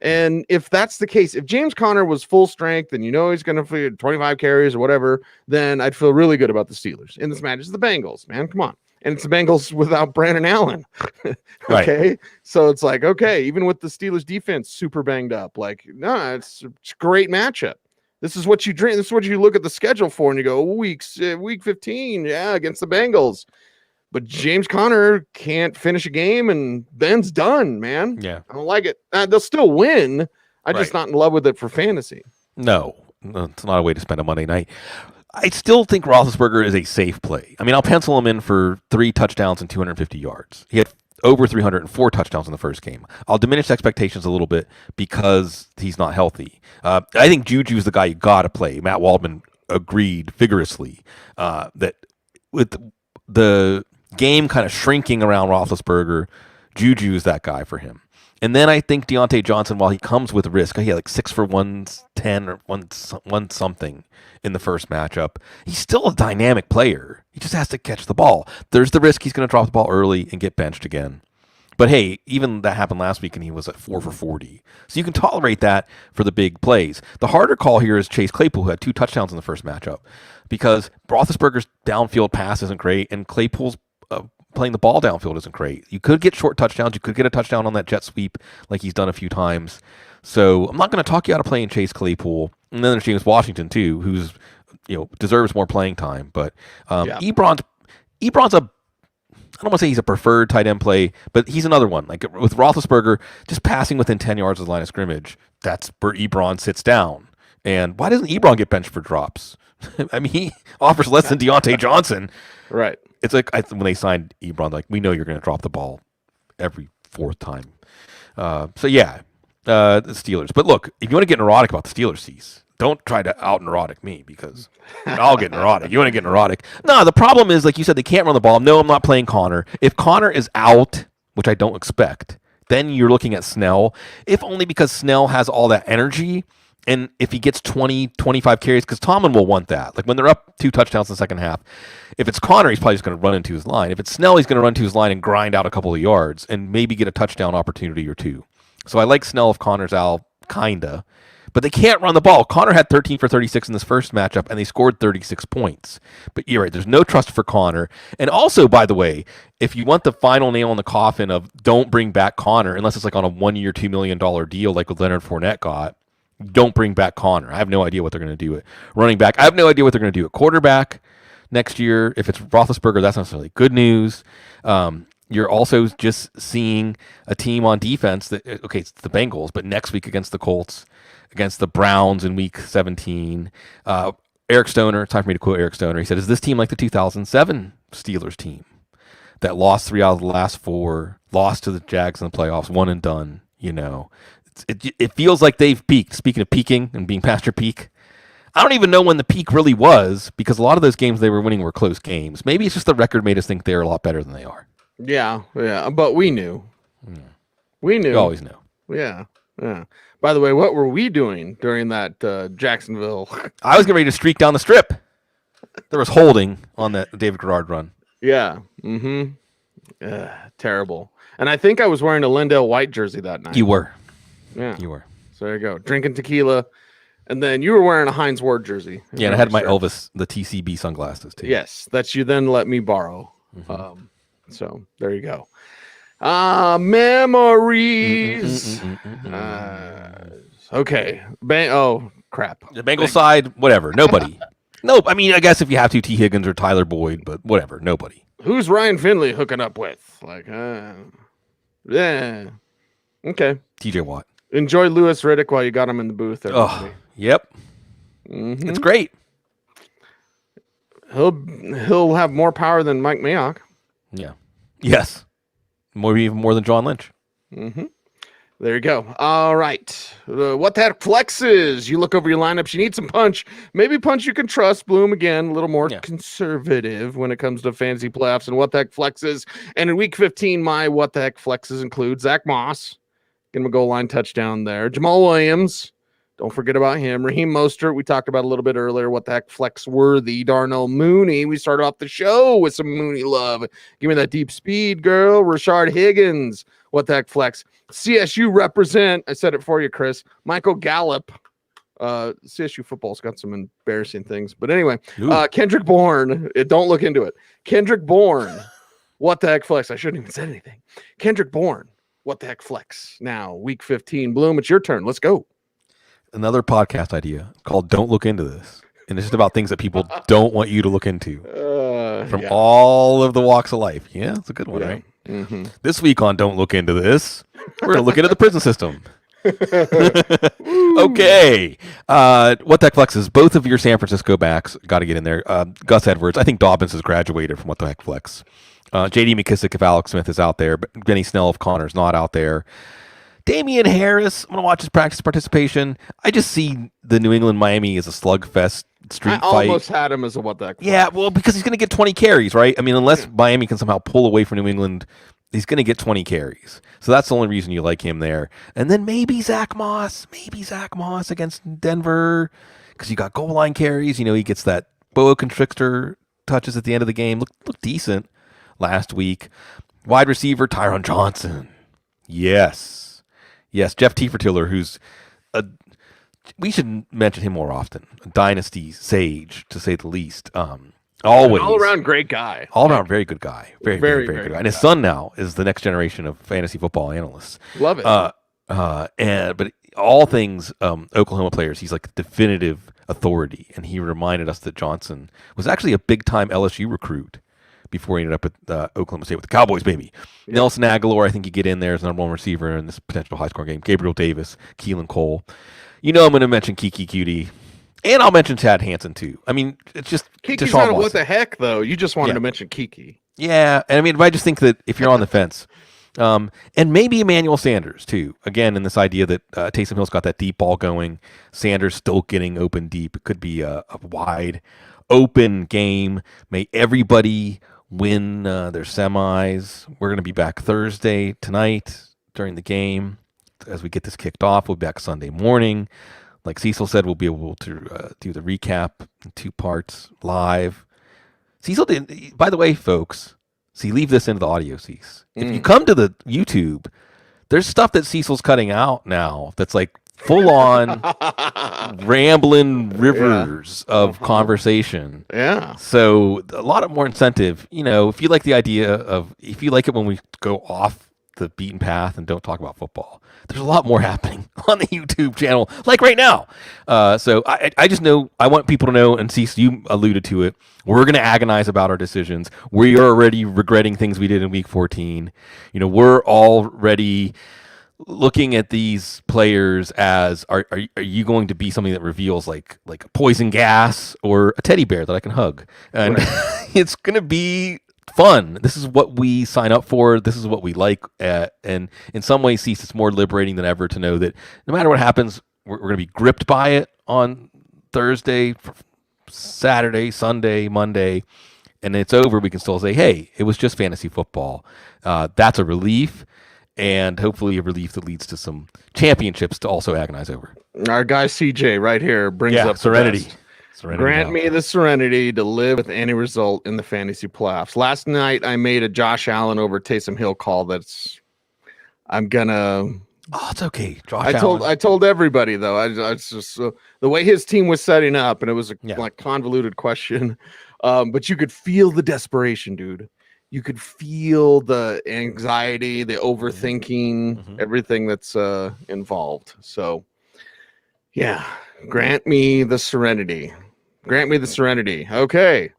And if that's the case, if James Conner was full strength and he's going to figure 25 carries or whatever, then I'd feel really good about the Steelers. In this match, it's the Bengals, man. Come on. And it's the Bengals without Brandon Allen. Okay. Right. So it's like, okay, even with the Steelers defense super banged up, like, no, it's a great matchup. This is what you dream. This is what you look at the schedule for. And you go, week 15. Yeah. Against the Bengals. But James Conner can't finish a game and Ben's done, man.
Yeah.
I don't like it. They'll still win. I'm just not in love with it for fantasy.
No, it's not a way to spend a Monday night. I still think Roethlisberger is a safe play. I mean, I'll pencil him in for 3 touchdowns and 250 yards. He had over 304 touchdowns in the first game. I'll diminish expectations a little bit because he's not healthy. I think Juju's the guy you got to play. Matt Waldman agreed vigorously that with the game kind of shrinking around Roethlisberger, Juju is that guy for him. And then I think Deontay Johnson, while he comes with risk, he had like 6 for 110 or one something in the first matchup. He's still a dynamic player. He just has to catch the ball. There's the risk he's going to drop the ball early and get benched again. But hey, even that happened last week, and he was at 4 for 40. So you can tolerate that for the big plays. The harder call here is Chase Claypool, who had 2 touchdowns in the first matchup, because Roethlisberger's downfield pass isn't great, and Claypool's playing the ball downfield isn't great. You could get short touchdowns. You could get a touchdown on that jet sweep like he's done a few times. So I'm not going to talk you out of playing Chase Claypool. And then there's James Washington too, who's deserves more playing time. But Ebron's I don't want to say he's a preferred tight end play, but he's another one. Like with Roethlisberger, just passing within 10 yards of the line of scrimmage, that's where Ebron sits down. And why doesn't Ebron get benched for drops? I mean, he offers less than Deontay Johnson.
Right.
It's like when they signed Ebron, like, we know you're going to drop the ball every fourth time. The Steelers. But look, if you want to get neurotic about the Steelers, Cease, don't try to out-neurotic me, because I'll get neurotic. You want to get neurotic? No, the problem is, like you said, they can't run the ball. No, I'm not playing Connor. If Connor is out, which I don't expect, then you're looking at Snell, if only because Snell has all that energy. And if he gets 20, 25 carries, because Tomlin will want that. Like when they're up 2 touchdowns in the second half, if it's Connor, he's probably just going to run into his line. If it's Snell, he's going to run to his line and grind out a couple of yards and maybe get a touchdown opportunity or 2. So I like Snell if Connor's out, kinda. But they can't run the ball. Connor had 13 for 36 in this first matchup, and they scored 36 points. But you're right, there's no trust for Connor. And also, by the way, if you want the final nail in the coffin of don't bring back Connor, unless it's like on a 1-year, $2 million deal like what Leonard Fournette got, don't bring back Connor. I have no idea what they're going to do at running back. I have no idea what they're going to do at quarterback next year. If it's Roethlisberger, that's not necessarily good news. You're also just seeing a team on defense that, okay, it's the Bengals, but next week against the Colts, against the Browns in week 17. Eric Stoner, time for me to quote Eric Stoner. He said, "Is this team like the 2007 Steelers team that lost 3 out of the last 4, lost to the Jags in the playoffs, one and done?" It feels like they've peaked. Speaking of peaking and being past your peak, I don't even know when the peak really was, because a lot of those games they were winning were close games. Maybe it's just the record made us think they're a lot better than they are.
Yeah, but we knew. We knew.
You always knew.
Yeah. By the way, what were we doing during that Jacksonville?
I was getting ready to streak down the strip. There was holding on that David Garrard run.
Yeah. Terrible. And I think I was wearing a Lindell White jersey that night.
You were.
Yeah.
You were.
So there you go. Drinking tequila. And then you were wearing a Heinz Ward jersey.
Yeah, and I had my Elvis, the TCB sunglasses too.
Yes, that you then let me borrow. So there you go. Memories. Okay. Oh, crap.
The Bengals side, whatever. Nobody. Nope. I mean, I guess if you have to, T. Higgins or Tyler Boyd, but whatever. Nobody.
Who's Ryan Finley hooking up with? Like, yeah. Okay.
TJ Watt.
Enjoy Lewis Riddick while you got him in the booth.
Oh, yep. It's great.
He'll have more power than Mike Mayock.
Yeah. Yes. Even more than John Lynch.
There you go. All right. What that flexes. You look over your lineups. You need some punch. Maybe punch you can trust. Bloom again, a little more conservative when it comes to fantasy playoffs and what the heck flexes. And in week 15, my what the heck flexes include Zach Moss. Get him a goal line touchdown there. Jamal Williams. Don't forget about him. Raheem Mostert, we talked about a little bit earlier. What the heck flex worthy. Darnell Mooney. We started off the show with some Mooney love. Give me that deep speed, girl. Rashard Higgins. What the heck flex. CSU represent. I said it for you, Chris. Michael Gallup. CSU football's got some embarrassing things. But anyway, Kendrick Bourne. Don't look into it. Kendrick Bourne. What the heck flex. I shouldn't even said anything. Kendrick Bourne. What the heck flex. Now, week 15. Bloom, it's your turn. Let's go.
Another podcast idea called Don't Look Into This. And it's just about things that people don't want you to look into from all of the walks of life. Yeah, it's a good one, right? This week on Don't Look Into This, we're going to look into the prison system. Okay. What the heck flexes? Both of your San Francisco backs got to get in there. Gus Edwards. I think Dobbins has graduated from what the heck flex. J.D. McKissick if Alex Smith is out there, but Benny Snell if Connor's not out there. Damian Harris, I'm going to watch his practice participation. I just see the New England-Miami as a slugfest street fight.
I almost had him as a what the heck.
Yeah, well, because he's going to get 20 carries, right? I mean, unless Miami can somehow pull away from New England, he's going to get 20 carries. So that's the only reason you like him there. And then maybe Zach Moss against Denver, because you got goal line carries. You know, he gets that boa constrictor touches at the end of the game. Look decent last week. Wide receiver, Tyron Johnson. Yes. Yes, Jeff Tiefertiller, who's we should mention him more often. A dynasty sage, to say the least. Always.
All around great guy.
All around very good guy. Very very good guy. And his son now is the next generation of fantasy football analysts.
Love it.
But all things Oklahoma players, he's like definitive authority. And he reminded us that Johnson was actually a big-time LSU recruit before he ended up at Oklahoma State with the Cowboys, baby. Yep. Nelson Aguilar, I think you get in there as number one receiver in this potential high-scoring game. Gabriel Davis, Keelan Cole. I'm going to mention Kiki Cutie. And I'll mention Chad Hansen, too. I mean, it's just
Kiki's not what the heck, though. You just wanted to mention Kiki.
Yeah, and I mean, I just think that if you're on the fence, and maybe Emmanuel Sanders, too. Again, in this idea that Taysom Hill's got that deep ball going. Sanders still getting open deep. It could be a wide open game. May everybody win their semis. We're going to be back Thursday tonight during the game. As we get this kicked off, we'll be back Sunday morning. Like Cecil said, we'll be able to do the recap in 2 parts live. Cecil didn't, by the way, folks, leave this into the audio, Cecil. If you come to the YouTube, there's stuff that Cecil's cutting out now that's like full on rambling rivers of conversation.
Yeah.
So a lot of more incentive, if you like the idea of, if you like it when we go off the beaten path and don't talk about football, there's a lot more happening on the YouTube channel, like right now. So I just know, I want people to know, and Cecil, you alluded to it, we're going to agonize about our decisions. We are already regretting things we did in week 14. We're already looking at these players as, are you going to be something that reveals like a poison gas or a teddy bear that I can hug? And right. It's going to be fun. This is what we sign up for. This is what we like. And in some ways, Cease, it's more liberating than ever to know that no matter what happens, we're going to be gripped by it on Thursday, Saturday, Sunday, Monday, and it's over. We can still say, hey, it was just fantasy football. That's a relief, and hopefully a relief that leads to some championships to also agonize over.
Our guy CJ right here brings up
serenity.
Grant me the serenity to live with any result in the fantasy playoffs. Last night, I made a Josh Allen over Taysom Hill call. I'm gonna.
Oh, it's okay. Josh Allen.
I told everybody though. I just the way his team was setting up, and it was a convoluted question. But you could feel the desperation, dude. You could feel the anxiety, the overthinking, everything that's involved. So, yeah, grant me the serenity. Grant me the serenity. Okay,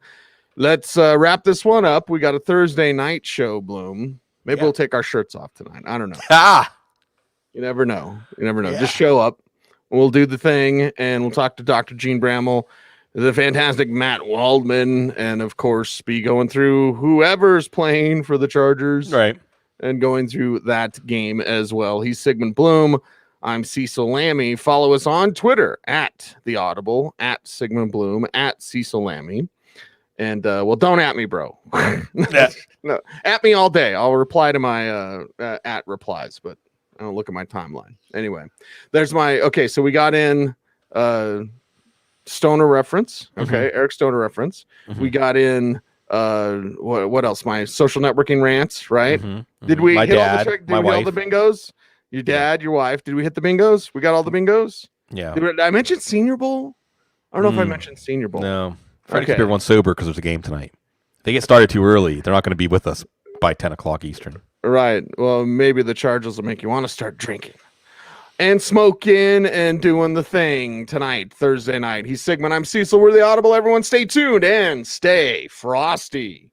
let's wrap this one up. We got a Thursday night show, Bloom. Maybe we'll take our shirts off tonight. I don't know. You never know. Yeah. Just show up. We'll do the thing, and we'll talk to Dr. Gene Bramall, the fantastic Matt Waldman, and, of course, be going through whoever's playing for the Chargers.
Right.
And going through that game as well. He's Sigmund Bloom. I'm Cecil Lammey. Follow us on Twitter at The Audible, at Sigmund Bloom, at Cecil Lammey. And, don't at me, bro. No, at me all day. I'll reply to my at replies, but I don't look at my timeline. Anyway, there's my, okay, so we got in Stoner reference. Okay, Eric Stoner reference. We got in, what else? My social networking rants, right? Did we hit all the bingos? Your dad, your wife. Did we hit the bingos? We got all the bingos?
Yeah.
Did I mention Senior Bowl? I don't know if I mentioned Senior Bowl.
No. Try to keep everyone sober because there's a game tonight. If they get started too early, they're not going to be with us by 10 o'clock Eastern.
Right. Well, maybe the Chargers will make you want to start drinking and smoking and doing the thing tonight, Thursday night. He's Sigmund. I'm Cecil. We're the Audible. Everyone stay tuned and stay frosty.